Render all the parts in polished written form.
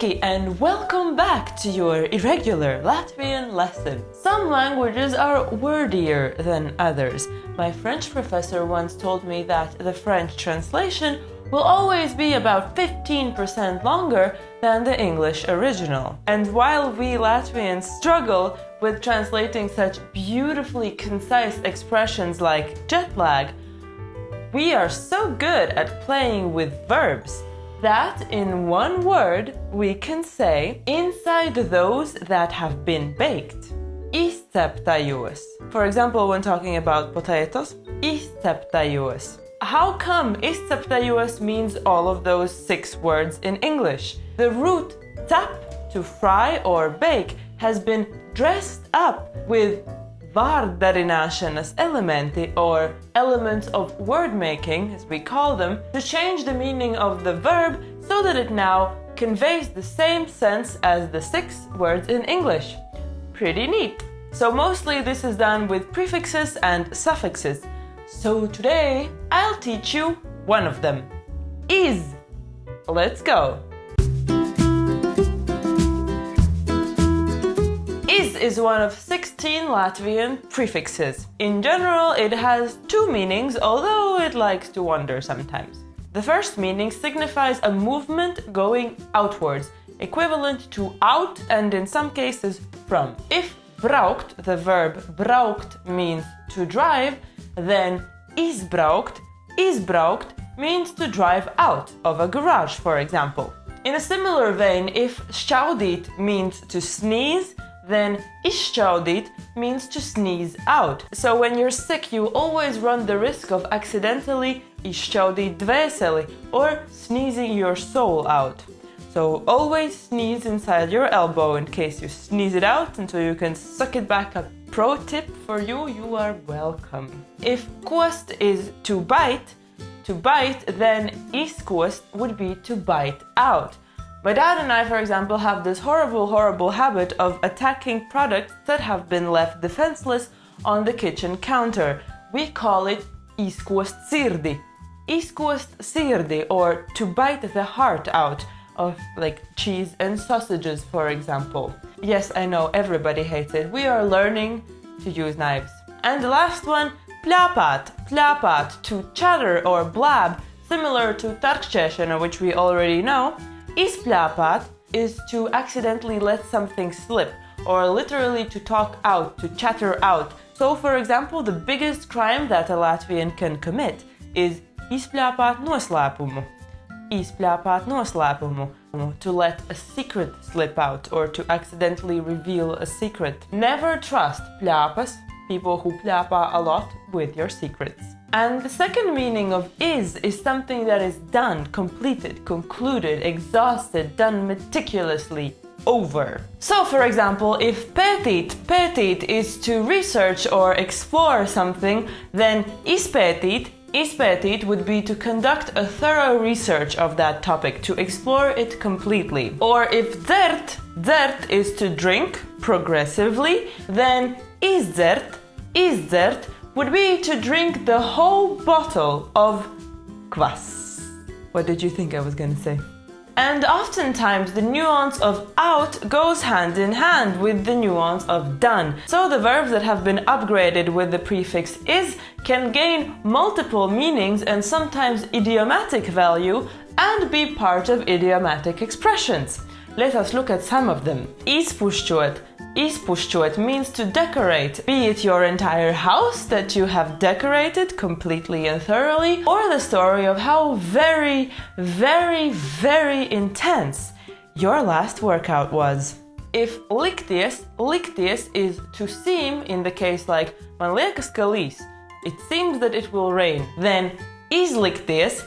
Sveiki and welcome back to your irregular Latvian lesson. Some languages are wordier than others. My French professor once told me that the French translation will always be about 15% longer than the English original. And while we Latvians struggle with translating such beautifully concise expressions like jet lag, we are so good at playing with verbs that in one word we can say inside those that have been baked. Izceptajos. For example, when talking about potatoes, izceptajos. How come izceptajos means all of those 6 words in English? The root tap, to fry or bake, has been dressed up with vārdarināšanas elementi, or elements of word making, as we call them, to change the meaning of the verb so that it now conveys the same sense as the 6 words in English. Pretty neat. So mostly this is done with prefixes and suffixes. So today I'll teach you one of them. Is. Let's go. Is one of 16 Latvian prefixes. In general, it has 2 meanings, although it likes to wander sometimes. The first meaning signifies a movement going outwards, equivalent to out and in some cases from. If braukt, the verb braukt, means to drive, then izbraukt means to drive out of a garage, for example. In a similar vein, if šķaudīt means to sneeze, then izšķaudīt means to sneeze out. So when you're sick, you always run the risk of accidentally izšķaudīt dvēseli, or sneezing your soul out. So always sneeze inside your elbow in case you sneeze it out until you can suck it back up. Pro tip for you, you are welcome. If kost is to bite, then izkost would be to bite out. My dad and I, for example, have this horrible habit of attacking products that have been left defenseless on the kitchen counter. We call it izkost sirdi. Izkost sirdi, or to bite the heart out of like cheese and sausages, for example. Yes, I know, everybody hates it. We are learning to use knives. And the last one, pļāpāt, to chatter or blab, similar to tarkšķēšana, which we already know. Izpļāpāt is to accidentally let something slip, or literally to talk out, to chatter out. So, for example, the biggest crime that a Latvian can commit is izpļāpāt noslēpumu. Izpļāpāt noslēpumu, to let a secret slip out, or to accidentally reveal a secret. Never trust pļāpas, people who pļāpā a lot, with your secrets. And the second meaning of is something that is done, completed, concluded, exhausted, done meticulously, over. So, for example, if pētīt is to research or explore something, then izpētīt would be to conduct a thorough research of that topic, to explore it completely. Or if dzert is to drink progressively, then izdzert would be to drink the whole bottle of kvass. What did you think I was gonna say? And oftentimes the nuance of out goes hand in hand with the nuance of done. So the verbs that have been upgraded with the prefix is can gain multiple meanings and sometimes idiomatic value and be part of idiomatic expressions. Let us look at some of them. Izpušķot means to decorate, be it your entire house that you have decorated completely and thoroughly, or the story of how very, very, very intense your last workout was. If likties is to seem, in the case like man liekas ka līs, it seems that it will rain, then izlikties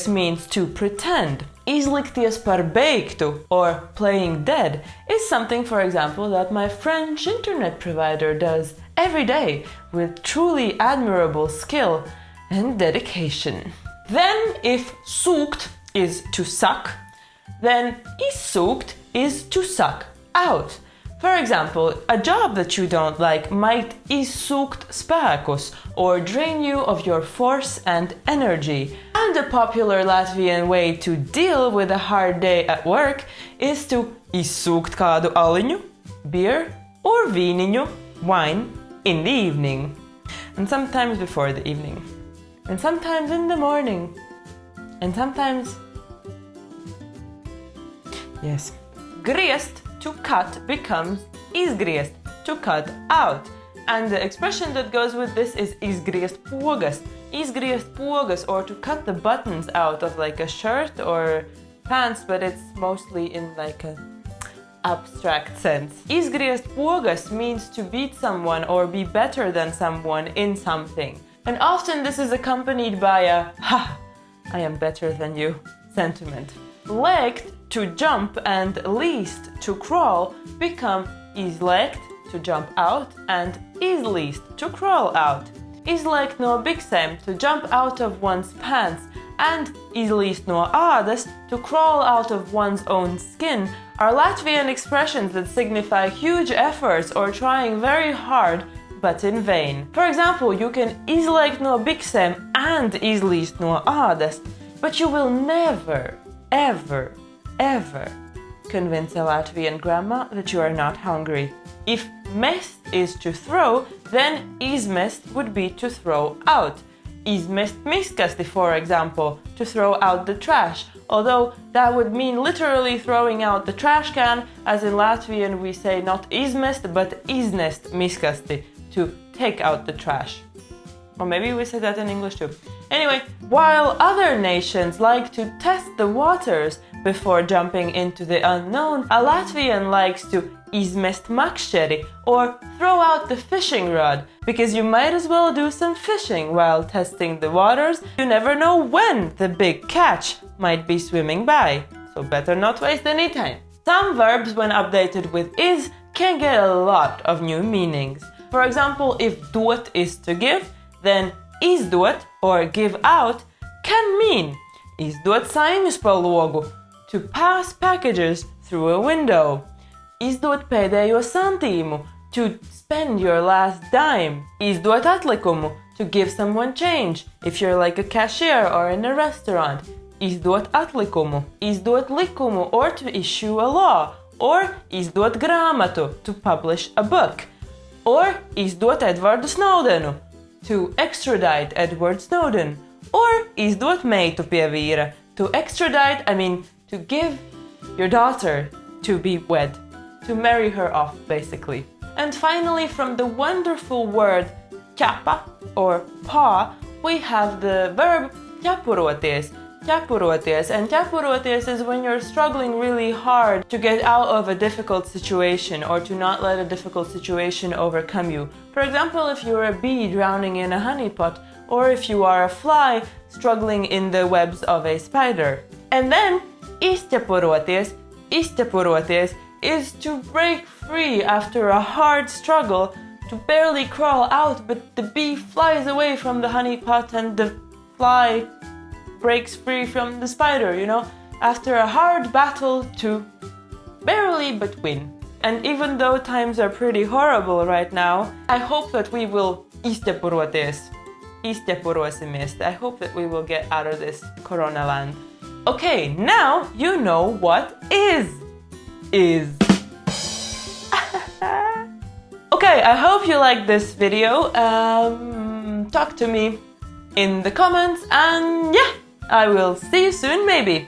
means to pretend. Izlikties par beigtu, or playing dead, is something, for example, that my French internet provider does every day with truly admirable skill and dedication. Then, if sūkt is to suck, then izsūkt is to suck out. For example, a job that you don't like might izsūkt spēkus or drain you of your force and energy. And a popular Latvian way to deal with a hard day at work is to izsūkt kādu aliņu, beer, or vīniņu, wine, in the evening. And sometimes before the evening. And sometimes in the morning. And sometimes... Yes. Griezt, to cut, becomes izgriezt, to cut out. And the expression that goes with this is izgriezt pogas. Izgriezt pogas, or to cut the buttons out of like a shirt or pants, but it's mostly in like a abstract sense. Izgriezt pogas means to beat someone or be better than someone in something. And often this is accompanied by a ha, I am better than you sentiment. Lekt, to jump, and līst, to crawl, become izlēkt, to jump out, and izlīst, to crawl out. Izlēkt no biksēm, to jump out of one's pants, and izlīst no ādas, to crawl out of one's own skin, are Latvian expressions that signify huge efforts or trying very hard, but in vain. For example, you can izlēkt no biksēm and izlīst no ādas, but you will never, ever convince a Latvian grandma that you are not hungry. If mest is to throw, then izmest would be to throw out. Izmest miskasti, for example, to throw out the trash, although that would mean literally throwing out the trash can, as in Latvian we say not izmest but iznest miskasti, to take out the trash. Or maybe we say that in English too. Anyway, while other nations like to test the waters before jumping into the unknown, a Latvian likes to izmest makšķeri, or throw out the fishing rod, because you might as well do some fishing while testing the waters. You never know when the big catch might be swimming by, so better not waste any time. Some verbs, when updated with is, can get a lot of new meanings. For example, if dot is to give, then izdot, or give out, can mean izdot saimnes pa logu, to pass packages through a window. Izdot pēdējo santīmu, to spend your last dime. Izdot atlikumu, to give someone change, if you're like a cashier or in a restaurant. Izdot atlikumu. Izdot likumu, or to issue a law. Or izdot grāmatu, to publish a book. Or izdot Edvardu Snowdenu, to extradite Edward Snowden. Or izdot meitu pie vīra. To extradite, I mean to give your daughter to be wed. To marry her off, basically. And finally, from the wonderful word ķapa, or paw, we have the verb ķepuroties. Ķepuroties. And ķepuroties is when you're struggling really hard to get out of a difficult situation or to not let a difficult situation overcome you. For example, if you're a bee drowning in a honeypot, or if you are a fly struggling in the webs of a spider. And then izķepuroties is to break free after a hard struggle, to barely crawl out, but the bee flies away from the honeypot and the fly breaks free from the spider, you know, after a hard battle to barely but win. And even though times are pretty horrible right now, I hope that we will izķepurosimies. I hope that we will get out of this corona land. Okay, now you know what is. Okay, I hope you liked this video. Talk to me in the comments, and yeah, I will see you soon, maybe.